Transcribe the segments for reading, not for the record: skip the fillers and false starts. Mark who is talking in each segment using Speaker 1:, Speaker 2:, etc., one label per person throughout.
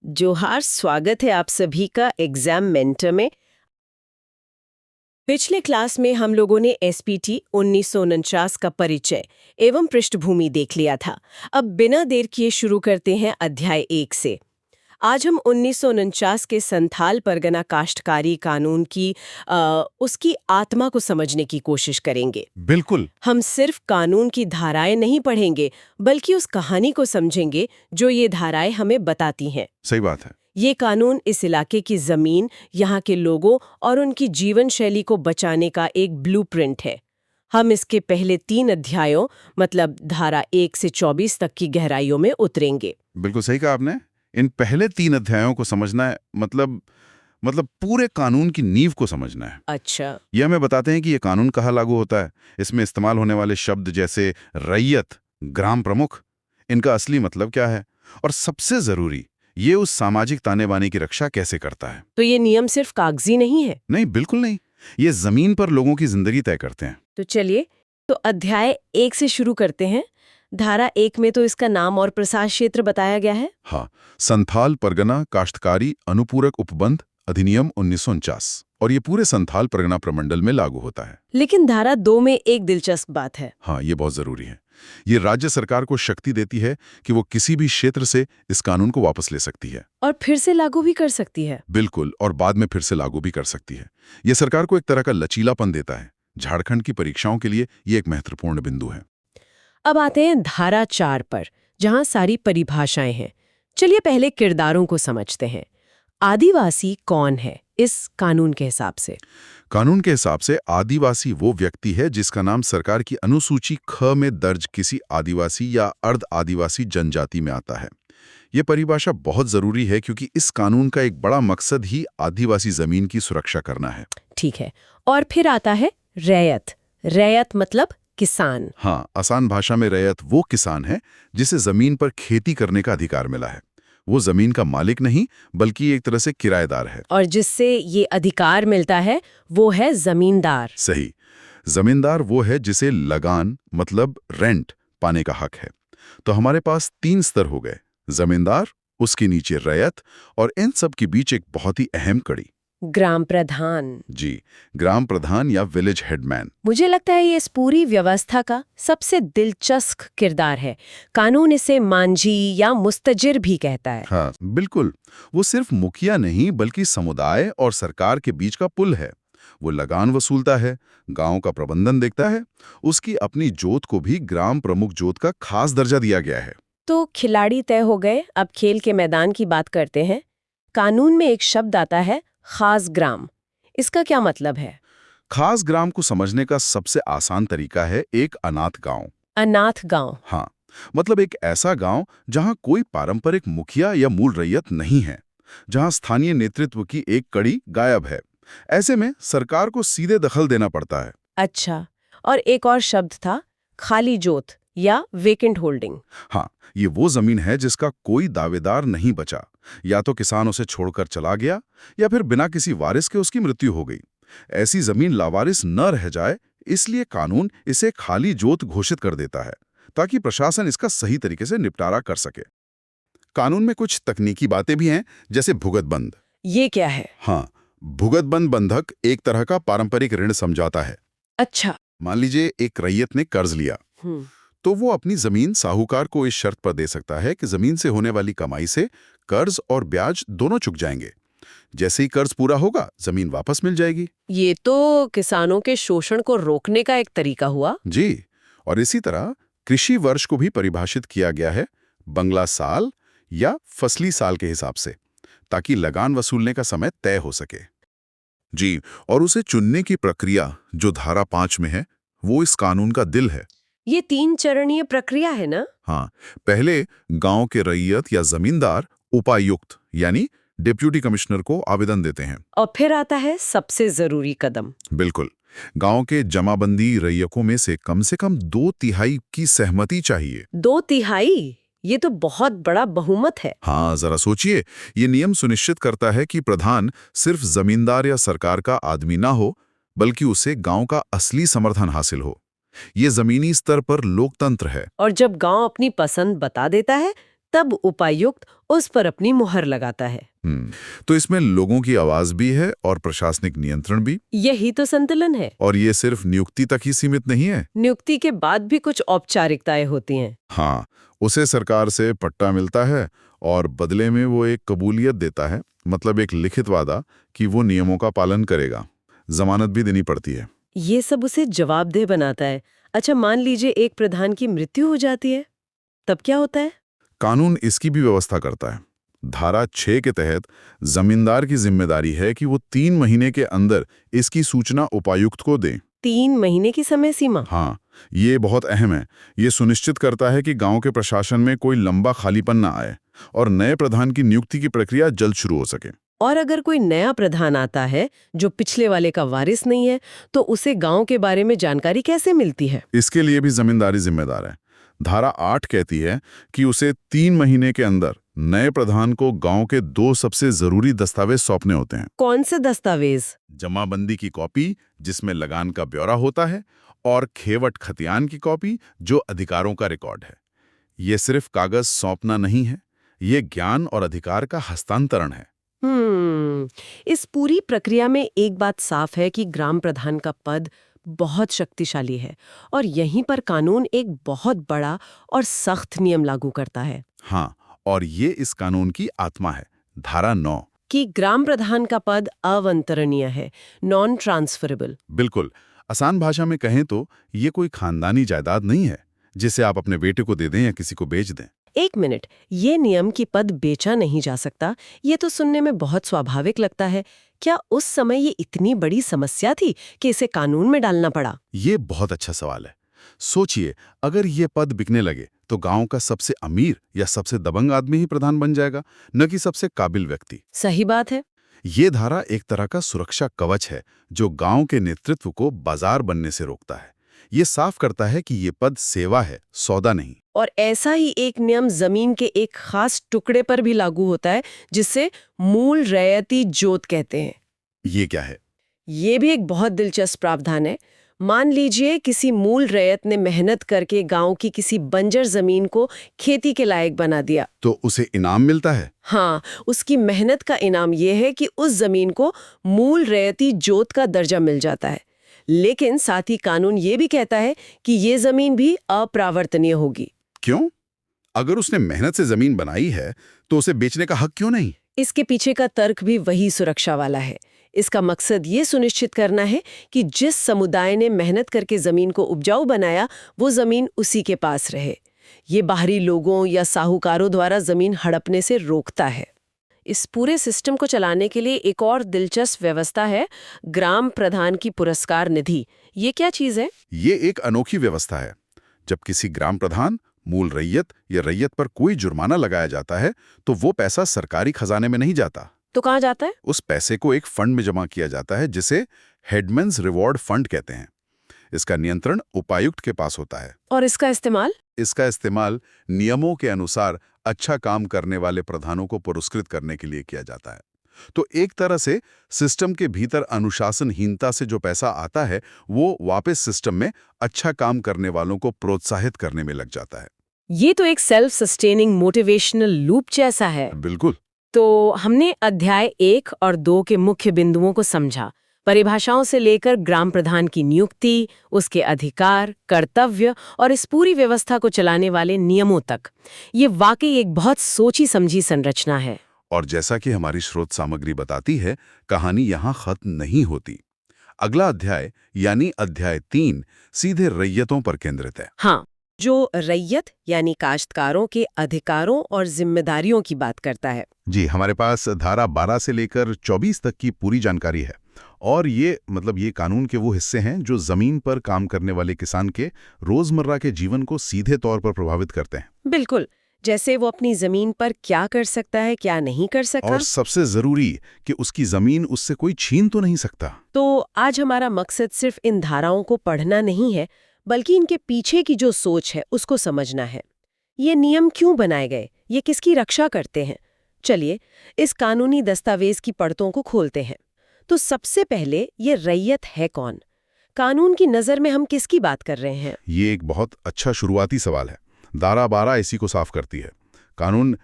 Speaker 1: जोहार, स्वागत है आप सभी का एग्जाम मेंटर में। पिछले क्लास में हम लोगों ने एसपीटी 1949 का परिचय एवं पृष्ठभूमि देख लिया था। अब बिना देर किए शुरू करते हैं अध्याय 1 से। आज हम 1949 के संथाल परगना काश्तकारी कानून की उसकी आत्मा को समझने की कोशिश करेंगे।
Speaker 2: बिल्कुल।
Speaker 1: हम सिर्फ कानून की धाराएं नहीं पढ़ेंगे, बल्कि उस कहानी को समझेंगे जो ये धाराएं हमें बताती हैं।
Speaker 2: सही बात है।
Speaker 1: ये कानून इस इलाके की जमीन, यहाँ के लोगों और उनकी जीवन शैली को बचाने का एक ब्लूप्रिंट है। हम इसके पहले 3 अध्यायों मतलब धारा 1 से 24 तक की गहराइयों में उतरेंगे।
Speaker 2: बिल्कुल सही कहा आपने। इन पहले 3 अध्यायों को समझना है मतलब पूरे कानून की नींव को समझना है।
Speaker 1: अच्छा।
Speaker 2: ये हमें बताते हैं कि ये कानून कहाँ लागू होता है। इसमें इस्तेमाल होने वाले शब्द जैसे रैयत, ग्राम प्रमुख, इनका असली मतलब क्या है, और सबसे जरूरी ये उस सामाजिक ताने बाने की रक्षा कैसे करता है।
Speaker 1: तो ये नियम सिर्फ कागजी नहीं है?
Speaker 2: नहीं, बिल्कुल नहीं। ये जमीन पर लोगों की जिंदगी तय करते हैं।
Speaker 1: तो चलिए, तो अध्याय 1 से शुरू करते हैं। धारा 1 में तो इसका नाम और प्रसार क्षेत्र बताया गया है।
Speaker 2: हाँ, संथाल परगना काश्तकारी अनुपूरक उपबंध अधिनियम 1949, और ये पूरे संथाल परगना प्रमंडल में लागू होता है।
Speaker 1: लेकिन धारा 2 में एक दिलचस्प बात है।
Speaker 2: हाँ, ये बहुत जरूरी है। ये राज्य सरकार को शक्ति देती है कि वो किसी भी क्षेत्र से इस कानून को वापस ले सकती है
Speaker 1: और फिर से लागू भी कर सकती है।
Speaker 2: बिल्कुल, और बाद में फिर से लागू भी कर सकती है। ये सरकार को एक तरह का लचीलापन देता है। झारखंड की परीक्षाओं के लिए ये एक महत्वपूर्ण बिंदु है।
Speaker 1: अब आते हैं धारा 4 पर, जहां सारी परिभाषाएं हैं। चलिए पहले किरदारों को समझते हैं। आदिवासी कौन है इस कानून के हिसाब से?
Speaker 2: कानून के हिसाब से आदिवासी वो व्यक्ति है जिसका नाम सरकार की अनुसूची ख में दर्ज किसी आदिवासी या अर्ध आदिवासी जनजाति में आता है। ये परिभाषा बहुत जरूरी है क्योंकि इस कानून का एक बड़ा मकसद ही आदिवासी जमीन की सुरक्षा करना है।
Speaker 1: ठीक है। और फिर आता है रैयत। रैयत मतलब किसान।
Speaker 2: हाँ, आसान भाषा में रैयत वो किसान है जिसे जमीन पर खेती करने का अधिकार मिला है। वो जमीन का मालिक नहीं, बल्कि एक तरह से किराएदार है।
Speaker 1: और जिससे ये अधिकार मिलता है वो है जमींदार।
Speaker 2: सही। जमींदार वो है जिसे लगान मतलब रेंट पाने का हक है। तो हमारे पास 3 स्तर हो गए, जमींदार, उसके नीचे रैयत, और इन सब के बीच एक बहुत ही अहम कड़ी,
Speaker 1: ग्राम प्रधान।
Speaker 2: जी, ग्राम प्रधान या विलेज हेडमैन।
Speaker 1: मुझे लगता है ये इस पूरी व्यवस्था का सबसे दिलचस्प किरदार है। कानून इसे मांझी या मुस्तजिर भी कहता है।
Speaker 2: हाँ, बिल्कुल। वो सिर्फ मुखिया नहीं बल्कि समुदाय और सरकार के बीच का पुल है। वो लगान वसूलता है, गांव का प्रबंधन देखता है। उसकी अपनी जोत को भी ग्राम प्रमुख जोत का खास दर्जा दिया गया है।
Speaker 1: तो खिलाड़ी तय हो गए, अब खेल के मैदान की बात करते हैं। कानून में एक शब्द आता है, खास ग्राम। इसका क्या मतलब है?
Speaker 2: खास ग्राम को समझने का सबसे आसान तरीका है एक अनाथ गांव।
Speaker 1: अनाथ गांव?
Speaker 2: हाँ, मतलब एक ऐसा गांव जहां कोई पारंपरिक मुखिया या मूल रैयत नहीं है, जहां स्थानीय नेतृत्व की एक कड़ी गायब है। ऐसे में सरकार को सीधे दखल देना पड़ता है।
Speaker 1: अच्छा। और एक और शब्द था, खाली जोत या वेकेंट होल्डिंग।
Speaker 2: हाँ, ये वो जमीन है जिसका कोई दावेदार नहीं बचा। या तो किसान उसे छोड़कर चला गया या फिर बिना किसी वारिस के उसकी मृत्यु हो गई। ऐसी जमीन लावारिस न रह जाए, इसलिए कानून इसे खाली जोत घोषित कर देता है ताकि प्रशासन इसका सही तरीके से निपटारा कर सके। कानून में कुछ तकनीकी बातें भी हैं, जैसे भुगतबंध।
Speaker 1: ये क्या है?
Speaker 2: हाँ, भुगतबंध बंधक एक तरह का पारंपरिक ऋण समझौता है।
Speaker 1: अच्छा।
Speaker 2: मान लीजिए एक रैयत ने कर्ज लिया, तो वो अपनी जमीन साहूकार को इस शर्त पर दे सकता है कि जमीन से होने वाली कमाई से कर्ज और ब्याज दोनों चुक जाएंगे। जैसे ही कर्ज पूरा होगा, जमीन वापस मिल जाएगी।
Speaker 1: ये तो किसानों के शोषण को रोकने का एक तरीका हुआ।
Speaker 2: जी, और इसी तरह कृषि वर्ष को भी परिभाषित किया गया है, बंगला साल या फसली साल के हिसाब से, ताकि लगान वसूलने का समय तय हो सके। जी, और उसे चुनने की प्रक्रिया जो धारा 5 में है, वो इस कानून का दिल है।
Speaker 1: ये 3 चरणीय प्रक्रिया है ना?
Speaker 2: हाँ, पहले गांव के रैयत या जमींदार उपायुक्त यानी डिप्यूटी कमिश्नर को आवेदन देते हैं।
Speaker 1: और फिर आता है सबसे जरूरी कदम।
Speaker 2: बिल्कुल, गांव के जमाबंदी रैयकों में से कम 2/3 की सहमति चाहिए।
Speaker 1: 2/3? ये तो बहुत बड़ा बहुमत है।
Speaker 2: हाँ, जरा सोचिए, ये नियम सुनिश्चित करता है कि प्रधान सिर्फ जमींदार या सरकार का आदमी ना हो, बल्कि उसे गांव का असली समर्थन हासिल हो। ये जमीनी स्तर पर लोकतंत्र है।
Speaker 1: और जब गांव अपनी पसंद बता देता है, तब उपायुक्त उस पर अपनी मुहर लगाता है।
Speaker 2: तो इसमें लोगों की आवाज भी है और प्रशासनिक नियंत्रण भी।
Speaker 1: यही तो संतुलन है।
Speaker 2: और ये सिर्फ नियुक्ति तक ही सीमित नहीं है।
Speaker 1: नियुक्ति के बाद भी कुछ औपचारिकताएं होती हैं।
Speaker 2: हाँ, उसे सरकार से पट्टा मिलता है और बदले में वो एक कबूलियत देता है, मतलब एक लिखित वादा कि वो नियमों का पालन करेगा। जमानत भी देनी पड़ती है।
Speaker 1: ये सब उसे जवाबदेह बनाता है। अच्छा, मान लीजिए एक प्रधान की मृत्यु हो जाती है, तब क्या होता है?
Speaker 2: कानून इसकी भी व्यवस्था करता है। धारा 6 के तहत जमींदार की जिम्मेदारी है कि वो 3 महीने के अंदर इसकी सूचना उपायुक्त को दें।
Speaker 1: 3 महीने की समय सीमा?
Speaker 2: हाँ, ये बहुत अहम है। ये सुनिश्चित करता है कि गांव के प्रशासन में कोई लंबा खालीपन ना आए और नए प्रधान की नियुक्ति की प्रक्रिया जल्द शुरू हो सके।
Speaker 1: और अगर कोई नया प्रधान आता है जो पिछले वाले का वारिस नहीं है, तो उसे गांव के बारे में जानकारी कैसे मिलती है?
Speaker 2: इसके लिए भी जमींदारी जिम्मेदार है। धारा 8 कहती है कि उसे 3 महीने के अंदर नए प्रधान को गांव के 2 सबसे जरूरी दस्तावेज सौंपने होते हैं।
Speaker 1: कौन से दस्तावेज?
Speaker 2: जमाबंदी की कॉपी जिसमें लगान का ब्यौरा होता है और खेवट खतियान की कॉपी जो अधिकारों का रिकॉर्ड है। ये सिर्फ कागज सौंपना नहीं है, ये ज्ञान और अधिकार का हस्तांतरण है।
Speaker 1: इस पूरी प्रक्रिया में एक बात साफ है कि ग्राम प्रधान का पद बहुत शक्तिशाली है और यहीं पर कानून एक बहुत बड़ा और सख्त नियम लागू करता है।
Speaker 2: हाँ, और ये इस कानून की आत्मा है। धारा 9
Speaker 1: कि ग्राम प्रधान का पद अवंतरणीय है, नॉन ट्रांसफरेबल।
Speaker 2: बिल्कुल, आसान भाषा में कहें तो ये कोई खानदानी जायदाद नहीं है जिसे आप अपने बेटे को दे दें या किसी को बेच दें।
Speaker 1: एक मिनट, ये नियम कि पद बेचा नहीं जा सकता, ये तो सुनने में बहुत स्वाभाविक लगता है। क्या उस समय ये इतनी बड़ी समस्या थी कि इसे कानून में डालना पड़ा?
Speaker 2: ये बहुत अच्छा सवाल है। सोचिए, अगर ये पद बिकने लगे तो गांव का सबसे अमीर या सबसे दबंग आदमी ही प्रधान बन जाएगा, न कि सबसे काबिल व्यक्ति।
Speaker 1: सही बात है।
Speaker 2: ये धारा एक तरह का सुरक्षा कवच है जो गांव के नेतृत्व को बाजार बनने से रोकता है। ये साफ करता है कि ये पद सेवा है, सौदा नहीं।
Speaker 1: और ऐसा ही एक नियम जमीन के एक खास टुकड़े पर भी लागू होता है, जिसे मूल रैयती जोत कहते हैं।
Speaker 2: ये क्या है?
Speaker 1: ये भी एक बहुत दिलचस्प प्रावधान है। मान लीजिए किसी मूल रैयत ने मेहनत करके गांव की किसी बंजर जमीन को खेती के लायक बना दिया,
Speaker 2: तो उसे इनाम मिलता है।
Speaker 1: हाँ, उसकी मेहनत का इनाम यह है कि उस जमीन को मूल रैयती जोत का दर्जा मिल जाता है। लेकिन साथ ही कानून ये भी कहता है कि ये जमीन भी अप्रावर्तनीय होगी।
Speaker 2: क्यों? अगर उसने मेहनत से जमीन बनाई है तो उसे बेचने का हक क्यों नहीं?
Speaker 1: इसके पीछे का तर्क भी वही सुरक्षा वाला है। इसका मकसद ये सुनिश्चित करना है कि जिस समुदाय ने मेहनत करके जमीन को उपजाऊ बनाया, वो जमीन उसी के पास रहे। ये बाहरी लोगों या साहूकारों द्वारा जमीन हड़पने से रोकता है। इस पूरे सिस्टम को चलाने के लिए एक और दिलचस्प व्यवस्था है, ग्राम प्रधान की पुरस्कार निधि। ये क्या चीज है?
Speaker 2: ये एक अनोखी व्यवस्था है। जब किसी ग्राम प्रधान, मूल रैयत या रैयत पर कोई जुर्माना लगाया जाता है तो वो पैसा सरकारी खजाने में नहीं जाता।
Speaker 1: तो कहाँ जाता है?
Speaker 2: उस पैसे को एक फंड में जमा किया जाता है जिसे हेडमैन्स रिवॉर्ड फंड कहते हैं। इसका नियंत्रण उपायुक्त के पास होता है।
Speaker 1: और इसका इस्तेमाल?
Speaker 2: इसका इस्तेमाल नियमों के अनुसार अच्छा काम करने वाले प्रधानों को पुरस्कृत करने के लिए किया जाता है। तो एक तरह से सिस्टम के भीतर अनुशासनहीनता से जो पैसा आता है वो वापस सिस्टम में अच्छा काम करने वालों को प्रोत्साहित करने में लग जाता है।
Speaker 1: ये तो एक सेल्फ सस्टेनिंग मोटिवेशनल लूप जैसा है।
Speaker 2: बिल्कुल।
Speaker 1: तो हमने अध्याय 1 और 2 के मुख्य बिंदुओं को समझा, परिभाषाओं से लेकर ग्राम प्रधान की नियुक्ति, उसके अधिकार, कर्तव्य और इस पूरी व्यवस्था को चलाने वाले नियमों तक। ये वाकई एक बहुत सोची समझी संरचना है।
Speaker 2: और जैसा कि हमारी स्रोत सामग्री बताती है, कहानी यहाँ खत्म नहीं होती। अगला अध्याय यानी अध्याय 3 सीधे रैयतों पर केंद्रित है।
Speaker 1: हाँ, जो रैयत यानी काश्तकारों के अधिकारों और जिम्मेदारियों की बात करता है।
Speaker 2: जी, हमारे पास धारा 12 से लेकर 24 तक की पूरी जानकारी है। और ये कानून के वो हिस्से हैं जो जमीन पर काम करने वाले किसान के रोजमर्रा के जीवन को सीधे तौर पर प्रभावित करते हैं।
Speaker 1: बिल्कुल, जैसे वो अपनी जमीन पर क्या कर सकता है, क्या नहीं कर सकता।
Speaker 2: और सबसे जरूरी कि उसकी जमीन उससे कोई छीन तो नहीं सकता।
Speaker 1: तो आज हमारा मकसद सिर्फ इन धाराओं को पढ़ना नहीं है, बल्कि इनके पीछे की जो सोच है उसको समझना है। ये नियम क्यों बनाए गए, ये किसकी रक्षा करते हैं। चलिए इस कानूनी दस्तावेज की परतों को खोलते हैं। तो सबसे पहले ये रैयत है कौन? कानून की नज़र में हम किसकी बात कर रहे हैं?
Speaker 2: ये एक बहुत अच्छा शुरुआती सवाल है। धारा 12 इसी को साफ करती है। कानून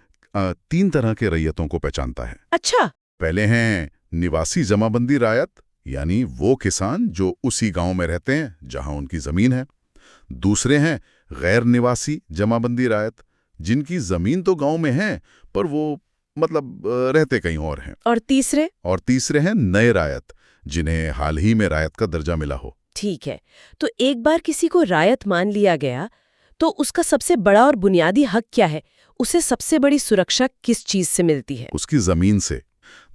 Speaker 2: 3 तरह के रैयतों को पहचानता है।
Speaker 1: अच्छा।
Speaker 2: पहले हैं निवासी जमाबंदी रायत, यानी वो किसान जो उसी गांव में रहते हैं जहां उनकी जमीन है। दूसरे हैं गैर निवासी जमाबंदी रायत, जिनकी जमीन तो गांव में है पर वो रहते कहीं और हैं।
Speaker 1: और तीसरे
Speaker 2: हैं नए रायत, जिन्हें हाल ही में रायत का दर्जा मिला हो।
Speaker 1: ठीक है, तो एक बार किसी को रायत मान लिया गया तो उसका सबसे बड़ा और बुनियादी हक क्या है? उसे सबसे बड़ी सुरक्षा किस चीज से मिलती है?
Speaker 2: उसकी जमीन से।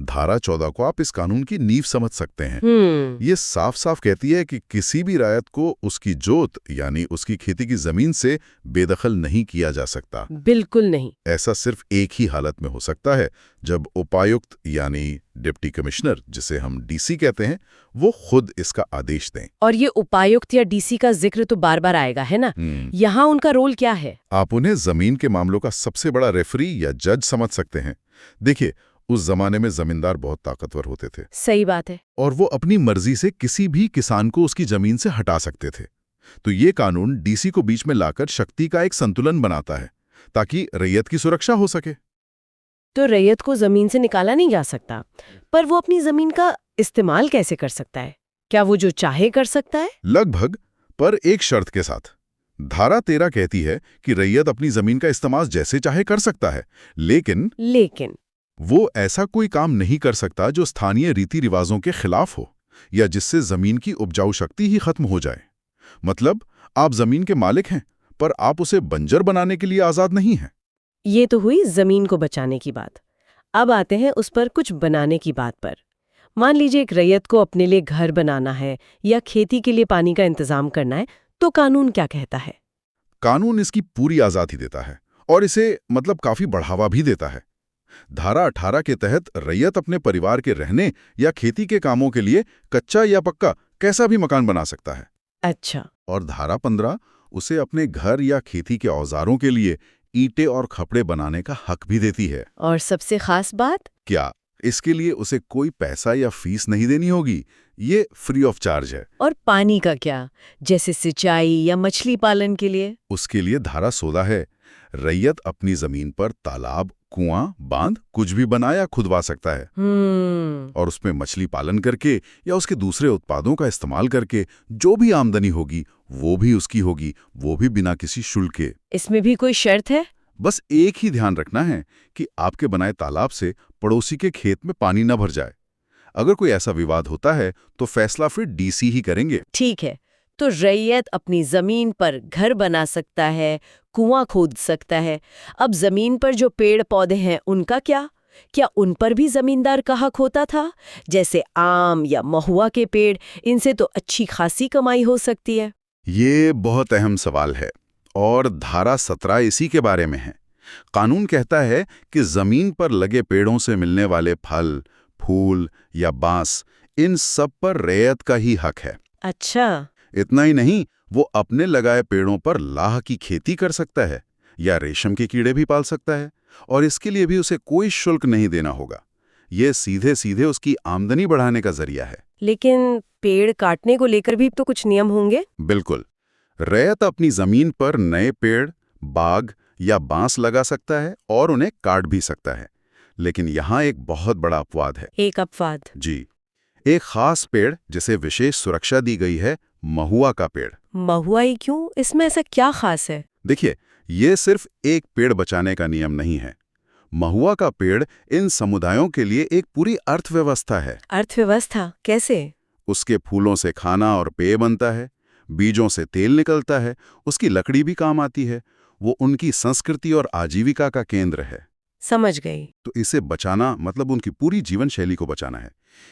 Speaker 2: धारा 14 को आप इस कानून की नींव समझ सकते हैं। ये साफ साफ कहती है कि किसी भी रायत को उसकी जोत यानी उसकी खेती की जमीन से बेदखल नहीं किया जा सकता।
Speaker 1: बिल्कुल नहीं।
Speaker 2: ऐसा सिर्फ एक ही हालत में हो सकता है, जब उपायुक्त यानी डिप्टी कमिश्नर, जिसे हम डीसी कहते हैं, वो खुद इसका आदेश दें।
Speaker 1: और ये उपायुक्त या डीसी का जिक्र तो बार बार आएगा, है ना? यहाँ उनका रोल क्या है?
Speaker 2: आप उन्हें जमीन के मामलों का सबसे बड़ा रेफरी या जज समझ सकते हैं। देखिए, उस जमाने में जमींदार बहुत ताकतवर होते थे।
Speaker 1: सही बात है।
Speaker 2: और वो अपनी मर्जी से किसी भी किसान को उसकी जमीन से हटा सकते थे। तो ये कानून डीसी को बीच में लाकर शक्ति का एक संतुलन बनाता है, ताकि रैयत की सुरक्षा हो सके।
Speaker 1: तो रैयत को जमीन से निकाला नहीं जा सकता, पर वो अपनी जमीन का इस्तेमाल कैसे कर सकता है? क्या वो जो चाहे कर सकता है?
Speaker 2: लगभग, पर एक शर्त के साथ। धारा 13 कहती है कि रैयत अपनी जमीन का इस्तेमाल जैसे चाहे कर सकता है, लेकिन वो ऐसा कोई काम नहीं कर सकता जो स्थानीय रीति रिवाजों के खिलाफ हो या जिससे जमीन की उपजाऊ शक्ति ही खत्म हो जाए। मतलब, आप जमीन के मालिक हैं, पर आप उसे बंजर बनाने के लिए आजाद नहीं हैं।
Speaker 1: ये तो हुई जमीन को बचाने की बात। अब आते हैं उस पर कुछ बनाने की बात पर। मान लीजिए एक रैयत को अपने लिए घर बनाना है या खेती के लिए पानी का इंतजाम करना है, तो कानून क्या कहता है?
Speaker 2: कानून इसकी पूरी आजादी देता है और इसे काफी बढ़ावा भी देता है। धारा 18 के तहत रैयत अपने परिवार के रहने या खेती के कामों के लिए कच्चा या पक्का कैसा भी मकान बना सकता है।
Speaker 1: अच्छा।
Speaker 2: और धारा 15 उसे अपने घर या खेती के औजारों के लिए ईंटें और खपड़े बनाने का हक भी देती है।
Speaker 1: और सबसे खास बात
Speaker 2: क्या? इसके लिए उसे कोई पैसा या फीस नहीं देनी होगी। ये फ्री ऑफ चार्ज है।
Speaker 1: और पानी का क्या, जैसे सिंचाई या मछली पालन के लिए?
Speaker 2: उसके लिए धारा 16 है। रैयत अपनी जमीन पर तालाब, कुआं, बांध कुछ भी बनाया खुदवा सकता है। और उसमें मछली पालन करके या उसके दूसरे उत्पादों का इस्तेमाल करके जो भी आमदनी होगी वो भी उसकी होगी, वो भी बिना किसी शुल्क के।
Speaker 1: इसमें भी कोई शर्त है?
Speaker 2: बस एक ही ध्यान रखना है कि आपके बनाए तालाब से पड़ोसी के खेत में पानी न भर जाए। अगर कोई ऐसा विवाद होता है तो फैसला फिर डीसी ही करेंगे।
Speaker 1: ठीक है, तो रैयत अपनी जमीन पर घर बना सकता है, कुआं खोद सकता है। अब जमीन पर जो पेड़ पौधे हैं उनका क्या उन पर भी जमींदार का हक होता था? जैसे आम या महुआ के पेड़, इनसे तो अच्छी खासी कमाई हो सकती है।
Speaker 2: ये बहुत अहम सवाल है और धारा 17 इसी के बारे में है। कानून कहता है कि जमीन पर लगे पेड़ों से मिलने वाले फल, फूल या बांस, इन सब पर रैयत का ही हक है।
Speaker 1: अच्छा।
Speaker 2: इतना ही नहीं, वो अपने लगाए पेड़ों पर लाह की खेती कर सकता है या रेशम के कीड़े भी पाल सकता है, और इसके लिए भी उसे कोई शुल्क नहीं देना होगा। ये सीधे सीधे उसकी आमदनी बढ़ाने का जरिया है।
Speaker 1: लेकिन पेड़ काटने को लेकर भी तो कुछ नियम होंगे?
Speaker 2: बिल्कुल। रैयत अपनी जमीन पर नए पेड़, बाग या बांस लगा सकता है और उन्हें काट भी सकता है। लेकिन यहाँ एक बहुत बड़ा अपवाद है।
Speaker 1: एक अपवाद?
Speaker 2: जी, एक खास पेड़ जिसे विशेष सुरक्षा दी गई है, महुआ का पेड़।
Speaker 1: महुआ ही क्यों? इसमें ऐसा क्या खास है?
Speaker 2: देखिए, ये सिर्फ एक पेड़ बचाने का नियम नहीं है। महुआ का पेड़ इन समुदायों के लिए एक पूरी अर्थव्यवस्था है।
Speaker 1: अर्थव्यवस्था कैसे?
Speaker 2: उसके फूलों से खाना और पेय बनता है, बीजों से तेल निकलता है, उसकी लकड़ी भी काम आती है। वो उनकी संस्कृति और आजीविका का केंद्र है।
Speaker 1: समझ गई।
Speaker 2: तो इसे बचाना उनकी पूरी जीवन शैली को बचाना है।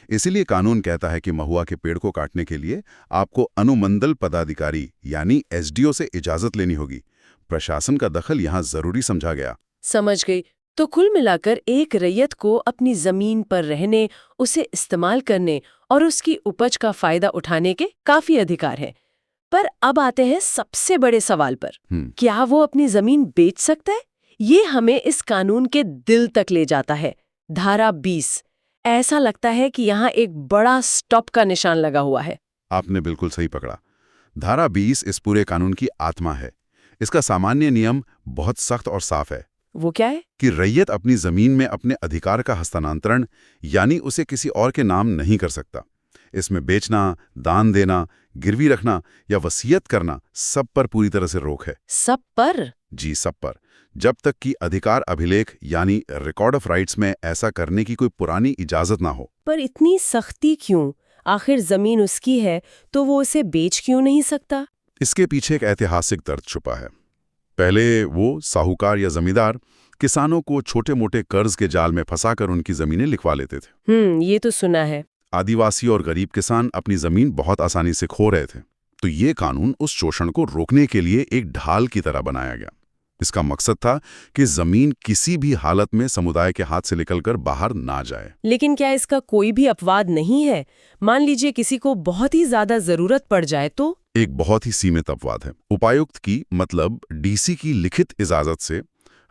Speaker 2: इसीलिए कानून कहता है कि महुआ के पेड़ को काटने के लिए आपको अनुमंडल पदाधिकारी यानी एसडीओ से इजाजत लेनी होगी। प्रशासन का दखल यहाँ जरूरी समझा गया।
Speaker 1: समझ गई। तो कुल मिलाकर एक रैयत को अपनी जमीन पर रहने, उसे इस्तेमाल करने और उसकी उपज का फायदा उठाने के काफी अधिकार है। पर अब आते हैं सबसे बड़े सवाल पर। क्या वो अपनी जमीन बेच सकता है? ये हमें इस कानून के दिल तक ले जाता है। धारा 20। ऐसा लगता है कि यहाँ एक बड़ा स्टॉप का निशान लगा हुआ है।
Speaker 2: आपने बिल्कुल सही पकड़ा। धारा 20 इस पूरे कानून की आत्मा है। इसका सामान्य नियम बहुत सख्त और साफ है।
Speaker 1: वो क्या है?
Speaker 2: कि रैयत अपनी जमीन में अपने अधिकार का हस्तांतरण यानी उसे किसी और के नाम नहीं कर सकता। इसमें बेचना, दान देना, गिरवी रखना या वसीयत करना सब पर पूरी तरह से रोक है।
Speaker 1: सब पर?
Speaker 2: जी, सब पर। जब तक कि अधिकार अभिलेख यानी रिकॉर्ड ऑफ राइट्स में ऐसा करने की कोई पुरानी इजाजत ना हो।
Speaker 1: पर इतनी सख्ती क्यों? आखिर जमीन उसकी है तो वो उसे बेच क्यों नहीं सकता?
Speaker 2: इसके पीछे एक ऐतिहासिक दर्द छुपा है। पहले वो साहूकार या जमींदार किसानों को छोटे मोटे कर्ज के जाल में फंसाकर उनकी जमीनें लिखवा लेते थे।
Speaker 1: ये तो सुना है।
Speaker 2: आदिवासी और गरीब किसान अपनी जमीन बहुत आसानी से खो रहे थे। तो ये कानून उस शोषण को रोकने के लिए एक ढाल की तरह बनाया गया। इसका मकसद था कि जमीन किसी भी हालत में समुदाय के हाथ से निकलकर बाहर ना जाए।
Speaker 1: लेकिन क्या इसका कोई भी अपवाद नहीं है? मान लीजिए किसी को बहुत ही ज्यादा जरूरत पड़ जाए तो?
Speaker 2: एक बहुत ही सीमित अपवाद है। उपायुक्त की मतलब डीसी की लिखित इजाजत से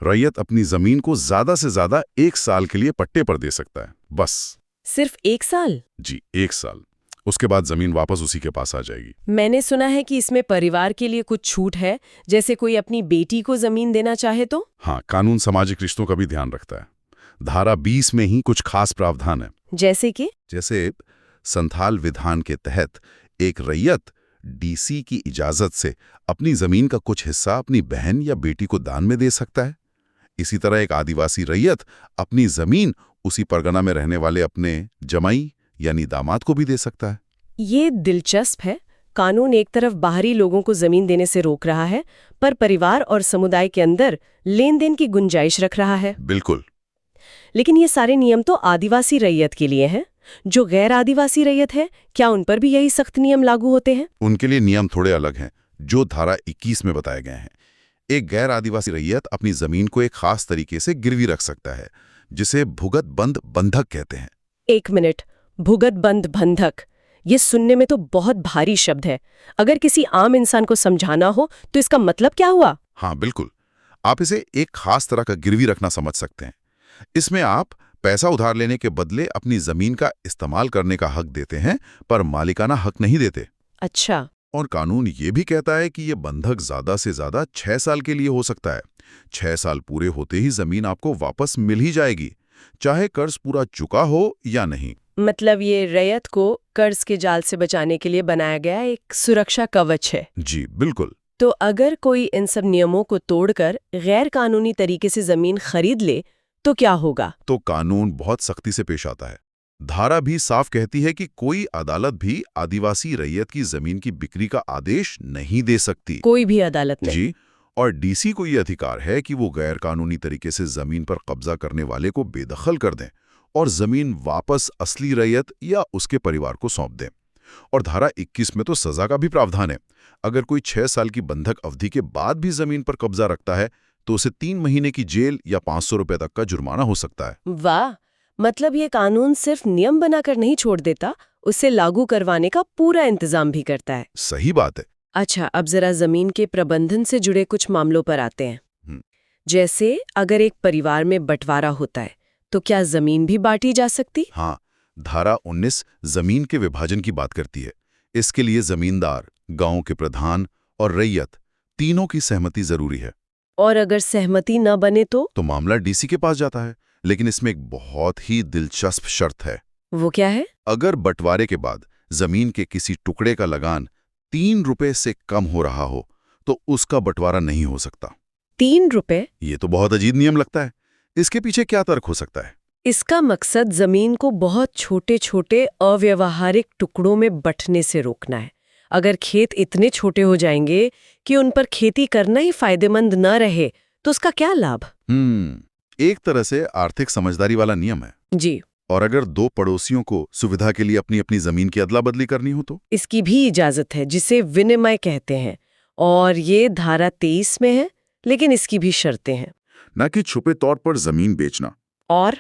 Speaker 2: रैयत अपनी जमीन को ज्यादा से ज्यादा 1 साल के लिए पट्टे पर दे सकता है, बस।
Speaker 1: सिर्फ 1 साल?
Speaker 2: जी, 1 साल। उसके बाद जमीन वापस उसी के पास आ जाएगी।
Speaker 1: मैंने सुना है कि इसमें परिवार के लिए कुछ छूट है, जैसे कोई अपनी बेटी को जमीन देना चाहे तो?
Speaker 2: हाँ, कानून सामाजिक रिश्तों का भी ध्यान रखता है। धारा 20 में ही कुछ खास प्रावधान है।
Speaker 1: जैसे कि?
Speaker 2: जैसे संथाल विधान के तहत एक रैयत डीसी की इजाजत से अपनी जमीन का कुछ हिस्सा अपनी बहन या बेटी को दान में दे सकता है। इसी तरह एक आदिवासी रैयत अपनी जमीन उसी परगना में रहने वाले अपने जमाई यानी दामाद को भी दे सकता है।
Speaker 1: ये दिलचस्प है। कानून एक तरफ बाहरी लोगों को जमीन देने से रोक रहा है, पर परिवार और समुदाय के अंदर लेन देन की गुंजाइश रख रहा है।
Speaker 2: बिल्कुल।
Speaker 1: लेकिन ये सारे नियम तो आदिवासी रैयत के लिए हैं। जो गैर आदिवासी रैयत है, क्या उन पर भी यही सख्त नियम लागू होते हैं?
Speaker 2: उनके लिए नियम थोड़े अलग हैं, जो धारा 21 में बताए गए हैं। एक गैर आदिवासी रैयत अपनी जमीन को एक खास तरीके से गिरवी रख सकता है, जिसे भुगत बंध बंधक कहते हैं।
Speaker 1: 1 मिनट, भुगत बंध बंधक, ये सुनने में तो बहुत भारी शब्द है। अगर किसी आम इंसान को समझाना हो तो इसका मतलब क्या हुआ?
Speaker 2: हाँ, बिल्कुल। आप इसे एक खास तरह का गिरवी रखना समझ सकते हैं। इसमें आप पैसा उधार लेने के बदले अपनी जमीन का इस्तेमाल करने का हक देते हैं, पर मालिकाना हक नहीं देते।
Speaker 1: अच्छा।
Speaker 2: और कानून ये भी कहता है कि ये बंधक ज्यादा से ज्यादा 6 साल के लिए हो सकता है। 6 साल पूरे होते ही जमीन आपको वापस मिल ही जाएगी, चाहे कर्ज पूरा चुका हो या नहीं।
Speaker 1: मतलब ये रैयत को कर्ज के जाल से बचाने के लिए बनाया गया एक सुरक्षा कवच है।
Speaker 2: जी, बिल्कुल।
Speaker 1: तो अगर कोई इन सब नियमों को तोड़कर गैर कानूनी तरीके से जमीन खरीद ले तो क्या होगा?
Speaker 2: तो कानून बहुत सख्ती से पेश आता है। धारा भी साफ कहती है कि कोई अदालत भी आदिवासी रैयत की जमीन की बिक्री का आदेश नहीं दे सकती।
Speaker 1: कोई भी अदालत नहीं?
Speaker 2: जी। और डीसी को ये अधिकार है कि वो गैर कानूनी तरीके से जमीन पर कब्जा करने वाले को बेदखल कर दें और जमीन वापस असली रैयत या उसके परिवार को सौंप दें। और धारा 21 में तो सजा का भी प्रावधान है। अगर कोई 6 साल की बंधक अवधि के बाद भी जमीन पर कब्जा रखता है तो उसे 3 महीने की जेल या 500 रुपए तक का जुर्माना हो सकता है।
Speaker 1: वाह, मतलब ये कानून सिर्फ नियम बनाकर नहीं छोड़ देता, उसे लागू करवाने का पूरा इंतजाम भी करता है।
Speaker 2: सही बात है।
Speaker 1: अच्छा, अब जरा जमीन के प्रबंधन से जुड़े कुछ मामलों पर आते हैं। जैसे अगर एक परिवार में बंटवारा होता है तो क्या जमीन भी बांटी जा सकती?
Speaker 2: हाँ, धारा 19 जमीन के विभाजन की बात करती है। इसके लिए जमींदार, गांव के प्रधान और रैयत तीनों की सहमति जरूरी है।
Speaker 1: और अगर सहमति न बने तो
Speaker 2: मामला डीसी के पास जाता है। लेकिन इसमें एक बहुत ही दिलचस्प शर्त है।
Speaker 1: वो क्या है?
Speaker 2: अगर बंटवारे के बाद जमीन के किसी टुकड़े का लगान 3 रुपए से कम हो रहा हो तो उसका बंटवारा नहीं हो सकता।
Speaker 1: 3 रुपए?
Speaker 2: ये तो बहुत अजीब नियम लगता है। इसके पीछे क्या तर्क हो सकता है?
Speaker 1: इसका मकसद जमीन को बहुत छोटे छोटे अव्यवहारिक टुकड़ों में बंटने से रोकना है। अगर खेत इतने छोटे हो जाएंगे कि उन पर खेती करना ही फायदेमंद न रहे तो उसका क्या लाभ?
Speaker 2: एक तरह से आर्थिक समझदारी वाला नियम है।
Speaker 1: जी।
Speaker 2: और अगर 2 पड़ोसियों को सुविधा के लिए अपनी अपनी जमीन की अदला बदली करनी हो तो?
Speaker 1: इसकी भी इजाजत है, जिसे विनिमय कहते हैं, और ये धारा 23 में है, लेकिन इसकी भी शर्तें हैं।
Speaker 2: न कि छुपे तौर पर जमीन बेचना।
Speaker 1: और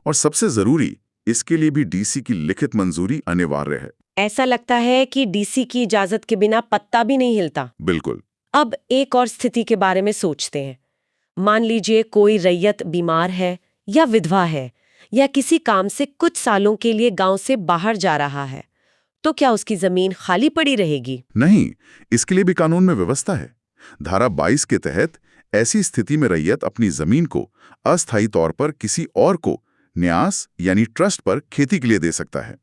Speaker 2: सबसे जरूरी, इसके लिए भी डीसी की लिखित मंजूरी अनिवार्य है।
Speaker 1: ऐसा लगता है कि डीसी की इजाजत के बिना पत्ता भी नहीं हिलता।
Speaker 2: बिल्कुल।
Speaker 1: अब एक और स्थिति के बारे में सोचते हैं। मान लीजिए कोई रैयत बीमार है या विधवा है या किसी काम से कुछ सालों के लिए गांव से बाहर जा रहा है, तो क्या उसकी जमीन खाली पड़ी रहेगी?
Speaker 2: नहीं, इसके लिए भी कानून में व्यवस्था है। धारा 22 के तहत ऐसी स्थिति में रैयत अपनी जमीन को अस्थायी तौर पर किसी और को न्यास यानी ट्रस्ट पर खेती के लिए दे सकता है।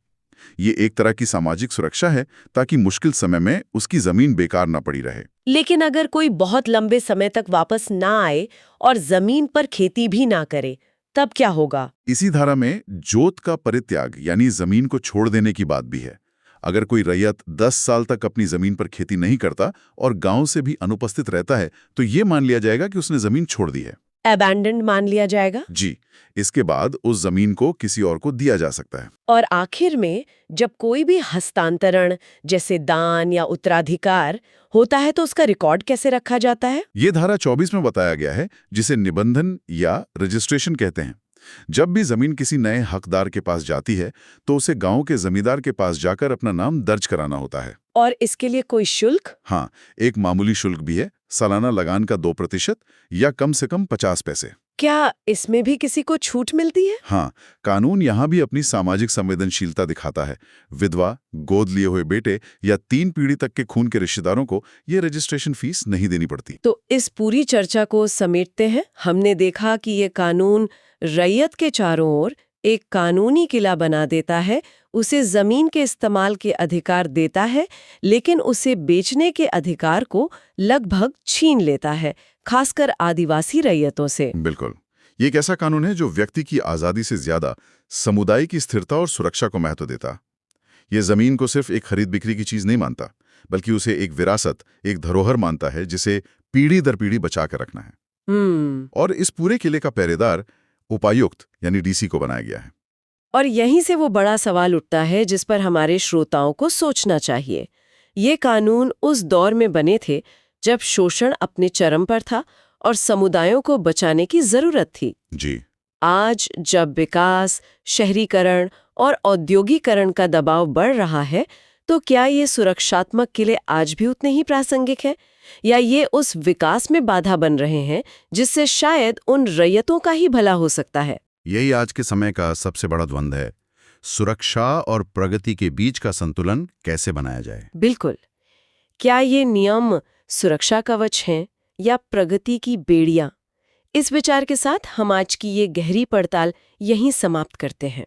Speaker 2: ये एक तरह की सामाजिक सुरक्षा है ताकि मुश्किल समय में उसकी जमीन बेकार ना पड़ी रहे।
Speaker 1: लेकिन अगर कोई बहुत लंबे समय तक वापस ना आए और जमीन पर खेती भी ना करे, तब क्या होगा?
Speaker 2: इसी धारा में जोत का परित्याग यानी जमीन को छोड़ देने की बात भी है। अगर कोई रैयत 10 साल तक अपनी जमीन पर खेती नहीं करता और गांव से भी अनुपस्थित रहता है तो ये मान लिया जाएगा कि उसने जमीन छोड़ दी है।
Speaker 1: अबैंडन्ड मान लिया जाएगा?
Speaker 2: जी, इसके बाद उस जमीन को किसी और को दिया जा सकता है।
Speaker 1: और आखिर में जब कोई भी हस्तांतरण जैसे दान या उत्तराधिकार होता है तो उसका रिकॉर्ड कैसे रखा जाता है?
Speaker 2: ये धारा 24 में बताया गया है, जिसे निबंधन या रजिस्ट्रेशन कहते हैं। जब भी जमीन किसी नए हकदार के पास जाती है तो उसे गांव के जमींदार के पास जाकर अपना नाम दर्ज कराना होता है।
Speaker 1: और इसके लिए कोई शुल्क?
Speaker 2: हाँ, एक मामूली शुल्क भी है, सालाना लगान का 2% या कम से कम 50 पैसे।
Speaker 1: क्या इसमें भी किसी को छूट मिलती है?
Speaker 2: हाँ, कानून यहाँ भी अपनी सामाजिक संवेदनशीलता दिखाता है। विधवा, गोद लिए हुए बेटे या 3 पीढ़ी तक के खून के रिश्तेदारों को ये रजिस्ट्रेशन फीस नहीं देनी पड़ती।
Speaker 1: तो इस पूरी चर्चा को समेटते हैं, हमने देखा कि ये कानून रैयत के चारों ओर एक कानूनी किला बना देता है, उसे जमीन के इस्तेमाल के अधिकार देता है, लेकिन उसे बेचने के अधिकार को लगभग छीन लेता है, खासकर आदिवासी रैयतों से।
Speaker 2: बिल्कुल, ये एक ऐसा कानून है जो व्यक्ति की आज़ादी से ज्यादा समुदाय की स्थिरता और सुरक्षा को महत्व देता। ये जमीन को सिर्फ एक खरीद बिक्री की चीज नहीं मानता, बल्कि उसे एक विरासत, एक धरोहर मानता है जिसे पीढ़ी दर पीढ़ी बचा कर रखना है। और इस पूरे किले का पहरेदार उपायुक्त यानी डीसी को बनाया गया है।
Speaker 1: और यहीं से वो बड़ा सवाल उठता है जिस पर हमारे श्रोताओं को सोचना चाहिए। ये कानून उस दौर में बने थे जब शोषण अपने चरम पर था और समुदायों को बचाने की जरूरत थी।
Speaker 2: जी।
Speaker 1: आज जब विकास, शहरीकरण और औद्योगिकरण का दबाव बढ़ रहा है, तो क्या ये सुरक्षात्मक किले आज भी उतने ही प्रासंगिक हैं? या ये उस विकास में बाधा बन रहे हैं जिससे शायद उन रैयतों का ही भला हो सकता है?
Speaker 2: यही आज के समय का सबसे बड़ा द्वंद्व है। सुरक्षा और प्रगति के बीच का संतुलन कैसे बनाया जाए?
Speaker 1: बिल्कुल। क्या ये नियम सुरक्षा कवच हैं या प्रगति की बेड़ियां? इस विचार के साथ हम आज की ये गहरी पड़ताल यहीं समाप्त करते हैं।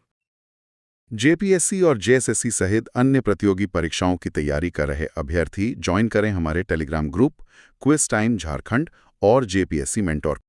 Speaker 2: जेपीएससी और जेएसएससी सहित अन्य प्रतियोगी परीक्षाओं की तैयारी कर रहे अभ्यर्थी ज्वाइन करें हमारे Telegram group quiz time Jharkhand और जेपीएससी मेंटोर।